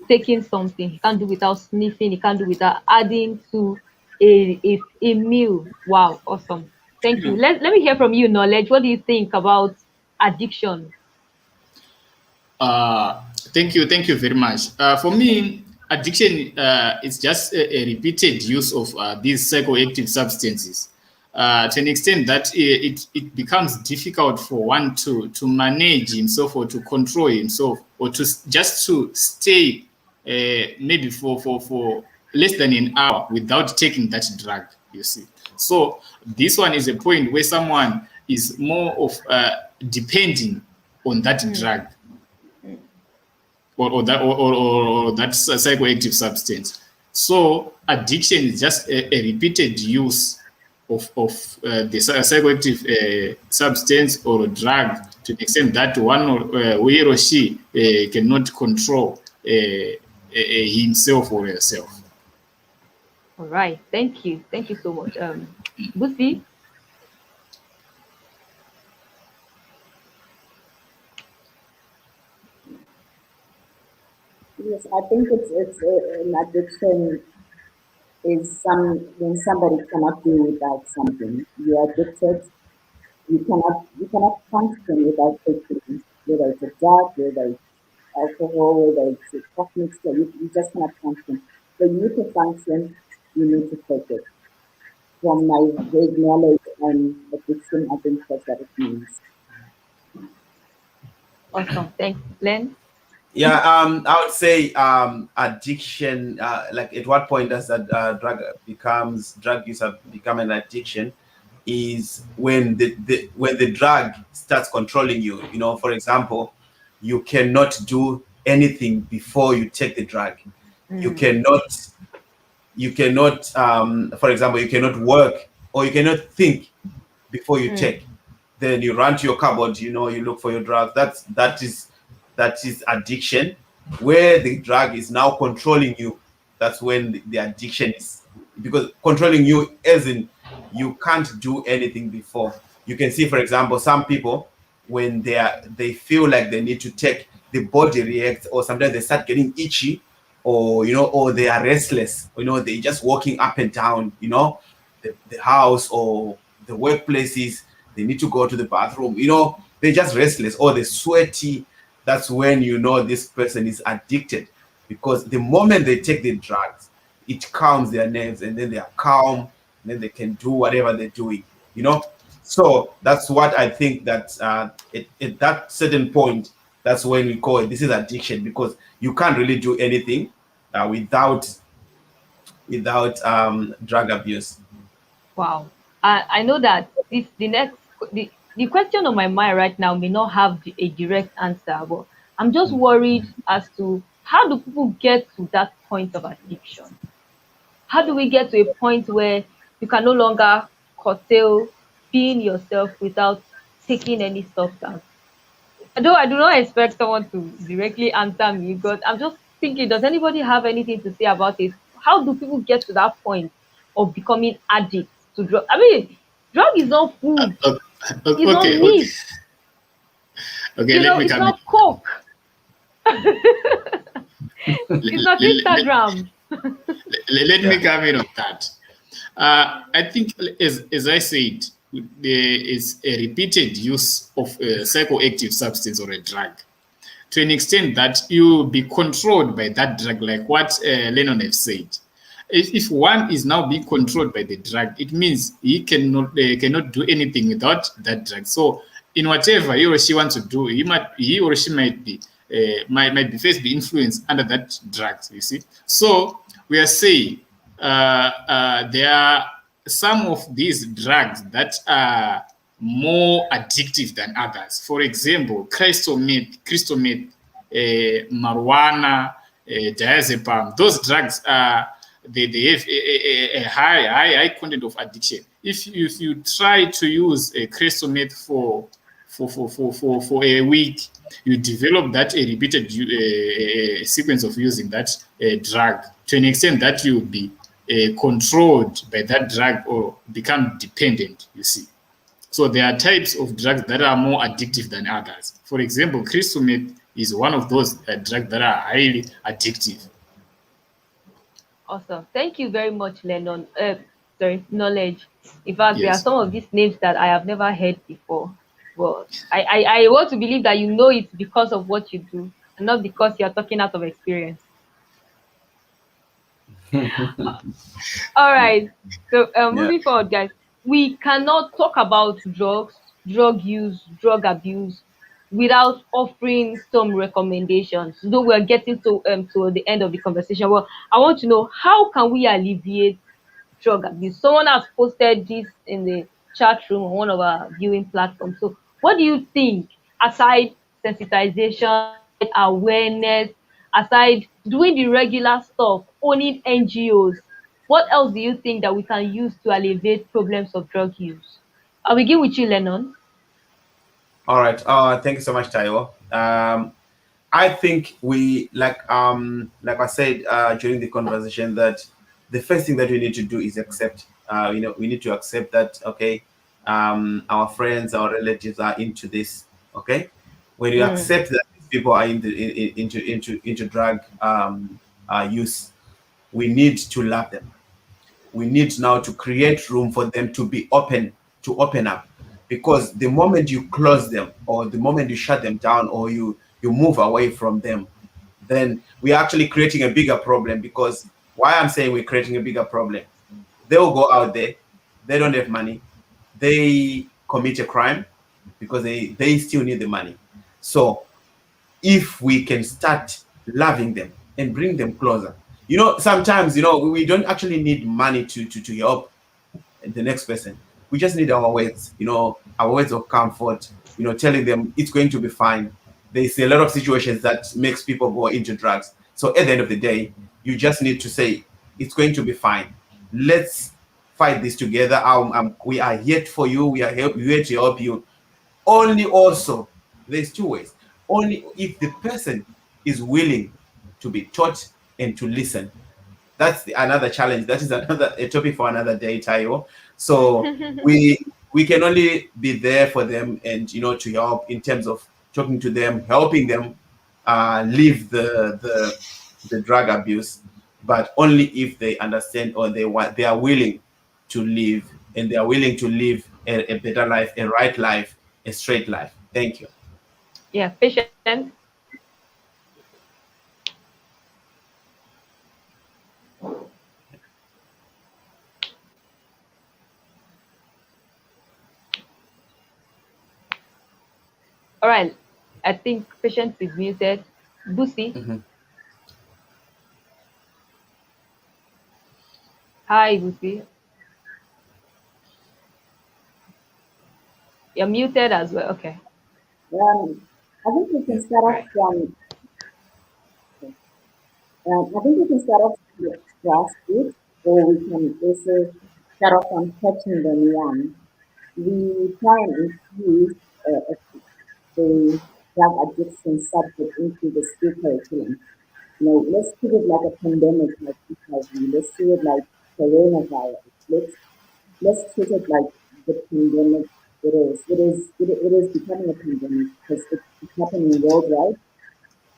taking something. He can't do without sniffing. He can't do without adding to a meal. Wow, awesome. Thank you. Let me hear from you, Knowledge. What do you think about addiction? Thank you very much. For me, addiction is just a repeated use of these psychoactive substances. to an extent that it becomes difficult for one to manage himself or to control himself or to just to stay maybe for less than an hour without taking that drug, you see. So this one is a point where someone is more of depending on that drug or that psychoactive substance. So addiction is just a repeated use of the psychoactive substance or drug to the extent that one he or she cannot control himself or herself. All right, thank you so much. Busi? Yes, I think it's an addiction is when somebody cannot do without something. You are addicted. You cannot function without taking, whether it's a drug, whether it's alcohol, whether it's a cough mixture. You just cannot function. For you to function, you need to take it. From my vague knowledge on addiction, I think that's what it means. Awesome, thanks, Len. Yeah, I would say addiction. Like, at what point does that drug use become an addiction? Is when the drug starts controlling you. You know, for example, you cannot do anything before you take the drug. You cannot. For example, you cannot work or you cannot think before you take. Then you run to your cupboard. You know, you look for your drug. That is addiction, where the drug is now controlling you. That's when the addiction is, because controlling you as in you can't do anything before. You can see, for example, some people, when they feel like they need to take, the body reacts, or sometimes they start getting itchy, or or they are restless, they're just walking up and down, the house or the workplaces. They need to go to the bathroom, they're just restless, or they're sweaty. That's when this person is addicted, because the moment they take the drugs, it calms their nerves, and then they are calm, and then they can do whatever they're doing, So that's what I think, that at that certain point, that's when we call it, this is addiction, because you can't really do anything without drug abuse. Wow. I know that the question on my mind right now may not have a direct answer, but I'm just worried as to how do people get to that point of addiction? How do we get to a point where you can no longer curtail being yourself without taking any substance? Though I do not expect someone to directly answer me, but I'm just thinking, does anybody have anything to say about it? How do people get to that point of becoming addicts to drug? I mean, drug is not food. It's not meat. Okay, it's not Coke. It's not Instagram. Let me come in on that. I think, as I said, there is a repeated use of a psychoactive substance or a drug, to an extent that you be controlled by that drug, like what Lenon has said. If one is now being controlled by the drug, it means he cannot do anything without that drug. So in whatever he or she wants to do, he or she might be first be influenced under that drug, you see. So we are saying there are some of these drugs that are more addictive than others. For example, crystal meth, marijuana, diazepam. Those drugs are they have a high content of addiction. If you try to use a crystal meth for a week, you develop that a repeated sequence of using that drug, to an extent that you will be controlled by that drug or become dependent, you see. So there are types of drugs that are more addictive than others. For example, crystal meth is one of those drugs that are highly addictive. Awesome. Thank you very much, Lenon. Knowledge. In fact, There are Yes. some of these names that I have never heard before. But I want to believe that you know it because of what you do, and not because you're talking out of experience. All right. So moving forward, guys. we cannot talk about drugs, drug use, drug abuse without offering some recommendations. Though we're getting to the end of the conversation, well, I want to know, how can we alleviate drug abuse? Someone has posted this in the chat room on one of our viewing platforms. So, what do you think, aside sensitization, awareness, aside doing the regular stuff, owning NGOs, what else do you think that we can use to alleviate problems of drug use? I'll begin with you, Lenon. All right. Thank you so much, Tayo. I think we like I said during the conversation, that the first thing that we need to do is accept. We need to accept that, okay, our friends, our relatives are into this. Okay, when you accept that these people are into drug use, we need to love them. We need now to create room for them to be open, to open up, because the moment you close them, or the moment you shut them down, or you move away from them, then we're actually creating a bigger problem. Because why I'm saying we're creating a bigger problem, they'll go out there, they don't have money, they commit a crime because they still need the money. So if we can start loving them and bring them closer, sometimes we don't actually need money to help the next person. We just need our words, our words of comfort, telling them it's going to be fine. There's a lot of situations that makes people go into drugs. So at the end of the day, you just need to say it's going to be fine. Let's fight this together. We are here for you. We are here to help you. Only also, there's two ways. Only if the person is willing to be taught and to listen. That's another challenge. That is a topic for another day, Tayo. So we can only be there for them, and to help in terms of talking to them, helping them leave the drug abuse, but only if they understand, or they are willing to live, and they are willing to live a better life, a right life, a straight life. Thank you. Yeah, patient. All right. I think patient is muted. Busi. Hi, Busi. You're muted as well. Okay. I think we can start off from. I think we can start off from the grassroots, or we can also start off from catching them young. We try and infuse the drug addiction subject into the school curriculum. Let's treat it like a pandemic, like HIV. Let's treat it like coronavirus. Let's treat it like the pandemic it is. It is becoming a pandemic because it's happening worldwide,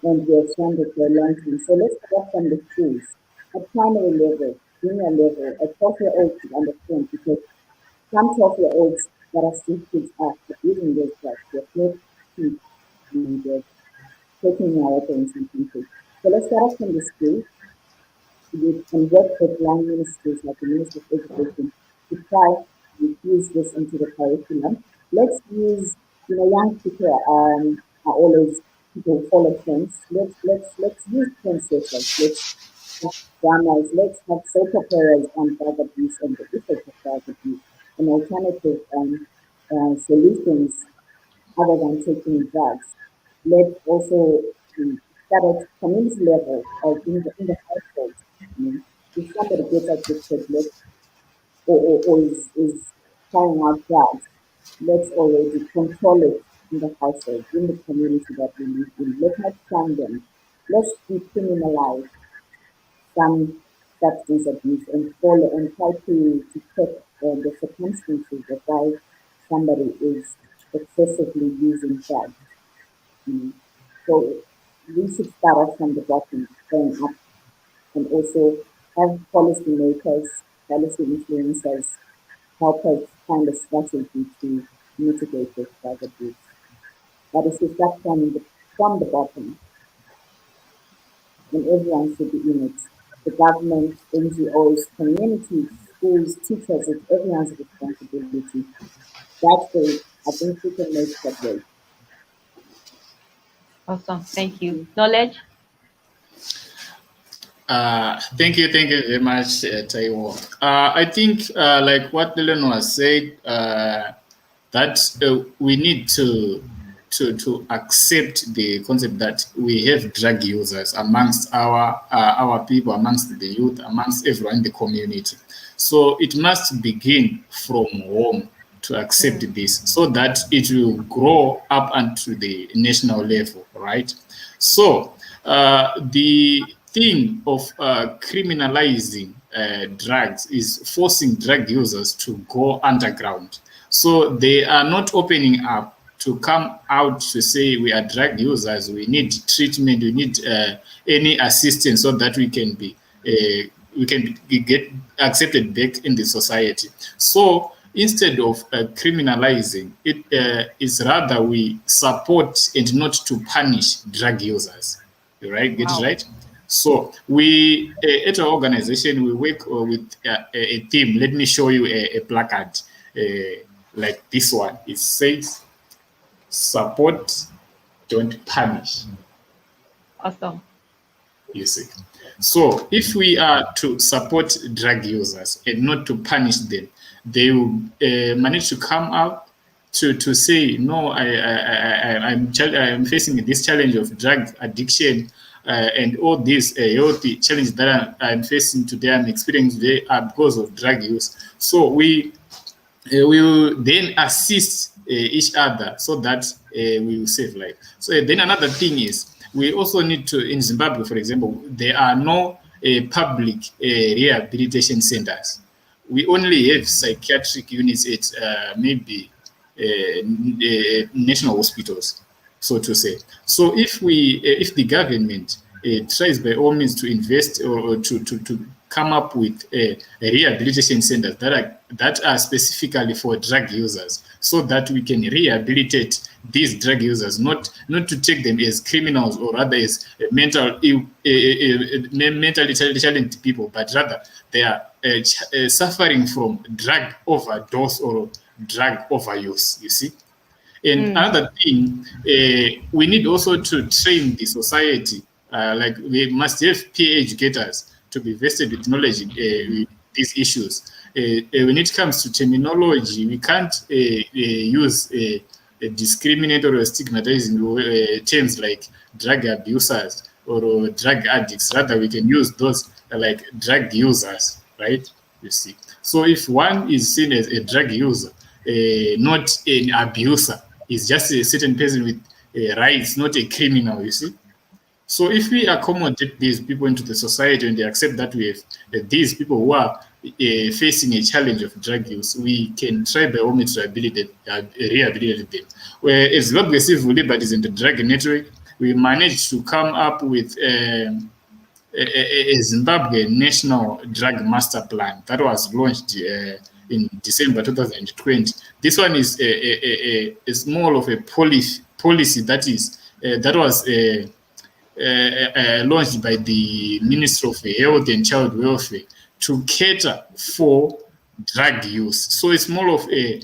and we have shown it for a long time. So let's start from the schools at primary level, junior level, at 12-year-olds to understand, because some 12-year-olds that are still kids are using those drugs. They're not kids, and they're taking our weapons and things. So let's start off from the school. We can work with young ministries like the Ministry of Education to try to use this into the curriculum. Let's use, young people are always people who follow trends. Let's use trendsetters. Let's have dramas. Let's have soap operas on drug abuse and the effects of drug abuse, and alternative solutions other than taking drugs. Let's also start at community level, or in the household. If somebody gets addicted, or is trying out drugs, let's already control it in the household, in the community that we live in. Let's not shun them. Let's decriminalize some substance abuse and follow and try to check the circumstances of why somebody is excessively using drugs. So we should start off from the bottom, going up, and also have policymakers, policy influencers help us find a strategy to mitigate this drug abuse. That is to start from the bottom, and everyone should be in it. The government, NGOs, communities, schools, teachers, it's everyone's responsibility. That's the, I think we can make that way. Awesome. Thank you. Knowledge? Thank you very much, Taiwo. I think, like what Lenon was said, that we need to accept the concept that we have drug users amongst our people, amongst the youth, amongst everyone in the community. So it must begin from home to accept this, so that it will grow up onto the national level, right? So the thing of criminalizing drugs is forcing drug users to go underground. So they are not opening up to come out to say we are drug users, we need treatment, we need any assistance so that we can get accepted back in the society. So instead of criminalizing, it is rather we support and not to punish drug users. Right? Get it right? So we, at our organization, we work with a team. Let me show you a placard like this one. It says, support, don't punish. Awesome. You see. So if we are to support drug users and not to punish them, they will manage to come out to say, no, I'm facing this challenge of drug addiction and all these healthy challenges that I'm facing today, I'm experiencing today are because of drug use. So we will then assist each other so that we will save life. So then another thing is, we also need to, in Zimbabwe, for example, there are no public rehabilitation centers. We only have psychiatric units at maybe national hospitals, so to say. So if the government tries by all means to invest or to come up with rehabilitation centers that are specifically for drug users, so that we can rehabilitate these drug users, not to take them as criminals or rather as mentally challenged people, but rather they are suffering from drug overdose or drug overuse, you see. And another thing, we need also to train the society, like we must have peer educators to be vested with knowledge with these issues. When it comes to terminology, we can't use discriminatory or stigmatizing terms like drug abusers or drug addicts. Rather, we can use those like drug users, right? You see. So if one is seen as a drug user, not an abuser, is just a certain person with rights, not a criminal, you see. So if we accommodate these people into the society and they accept that we have these people who are facing a challenge of drug use, we can try by all means to rehabilitate them. Whereas Zimbabwe Civil Liberties in the Drug Network, we managed to come up with a Zimbabwe National Drug Master Plan that was launched in December 2020. This one is more of a policy that was launched by the Ministry of Health and Child Welfare to cater for drug use. So it's more of a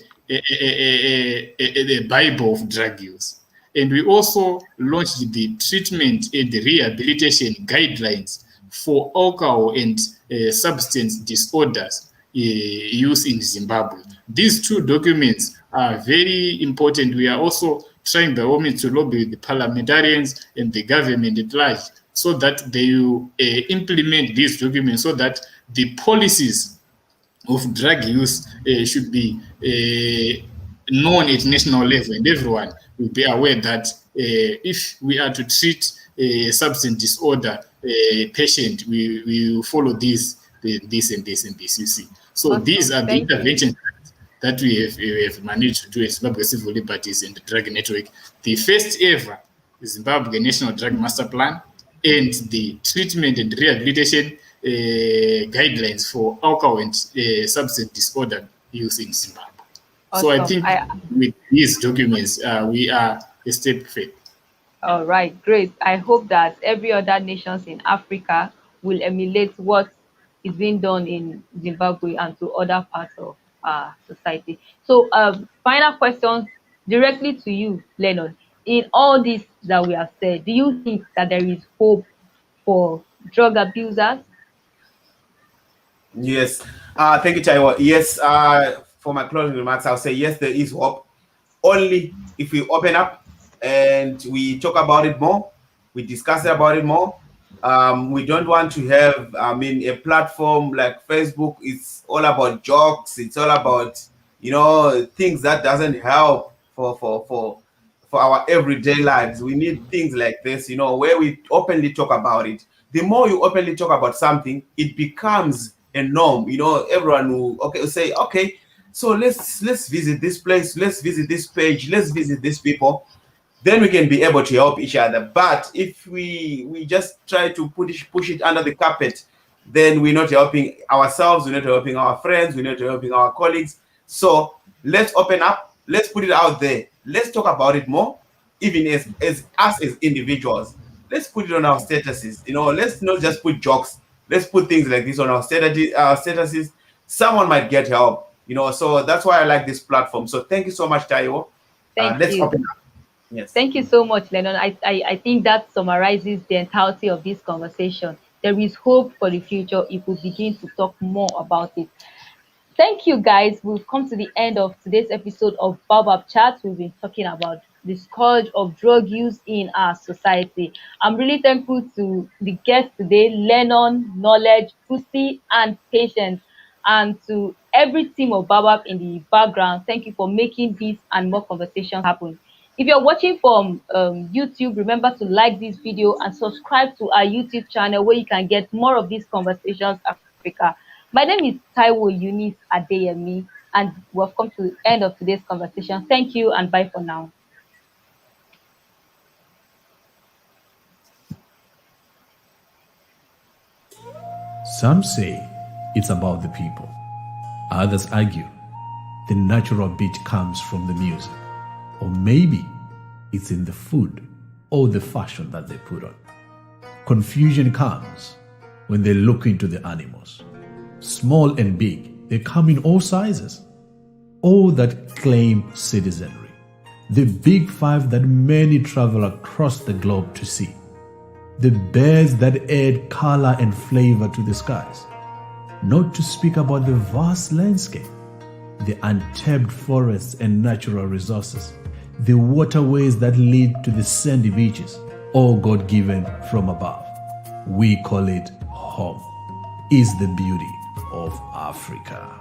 Bible of drug use. And we also launched the treatment and the rehabilitation guidelines for alcohol and substance disorders use in Zimbabwe. These two documents are very important. We are also trying by all means to lobby with the parliamentarians and the government at large so that they will implement these documents so that the policies of drug use should be known at national level, and everyone will be aware that if we are to treat a substance disorder patient, we will follow this and this, you see. So awesome. These are the interventions that we have managed to do at Zimbabwe Civil Liberties and the Drug Network. The first ever Zimbabwe National Drug Master Plan and the treatment and rehabilitation guidelines for alcohol and substance disorder use in Zimbabwe. Awesome. So I think with these documents, we are a step ahead. All right, great. I hope that every other nations in Africa will emulate what is being done in Zimbabwe and to other parts of our society. So, final question directly to you, Lenon. In all this that we have said, do you think that there is hope for drug abusers? Yes. Thank you, Chaiwo. Yes, for my closing remarks, I'll say yes, there is hope. Only if we open up and we talk about it more, we discuss about it more. We don't want to have, a platform like Facebook. It's all about jokes. It's all about, things that doesn't help for our everyday lives. We need things like this, where we openly talk about it. The more you openly talk about something, it becomes a norm. Everyone will say, okay, so let's visit this place, let's visit this page, let's visit these people. Then we can be able to help each other. But if we just try to push it under the carpet, then we're not helping ourselves, we're not helping our friends, we're not helping our colleagues. So let's open up, let's put it out there, let's talk about it more, even as us as individuals. Let's put it on our statuses. Let's not just put jokes. Let's put things like this on our statuses. Someone might get help. So that's why I like this platform. So thank you so much, Tayo. Let's open up. Yes. Thank you so much, Lenon. I think that summarizes the entirety of this conversation. There is hope for the future if we begin to talk more about it. Thank you, guys. We've come to the end of today's episode of Baobab Chat. We've been talking about the scourge of drug use in our society. I'm really thankful to the guests today, Lenon, Knowledge, Busi, and Patience, and to every team of Baobab in the background. Thank you for making this and more conversations happen. If you're watching from YouTube, remember to like this video and subscribe to our YouTube channel where you can get more of these conversations Africa. My name is Taiwo Eunice Adeyemi, and we've come to the end of today's conversation. Thank you and bye for now. Some say it's about the people. Others argue the natural beat comes from the music. Or maybe it's in the food or the fashion that they put on. Confusion comes when they look into the animals. Small and big, they come in all sizes. All that claim citizenry. The big five that many travel across the globe to see. The birds that add color and flavor to the skies. Not to speak about the vast landscape, the untapped forests and natural resources, the waterways that lead to the sandy beaches, all God-given from above. We call it home, is the beauty of Africa.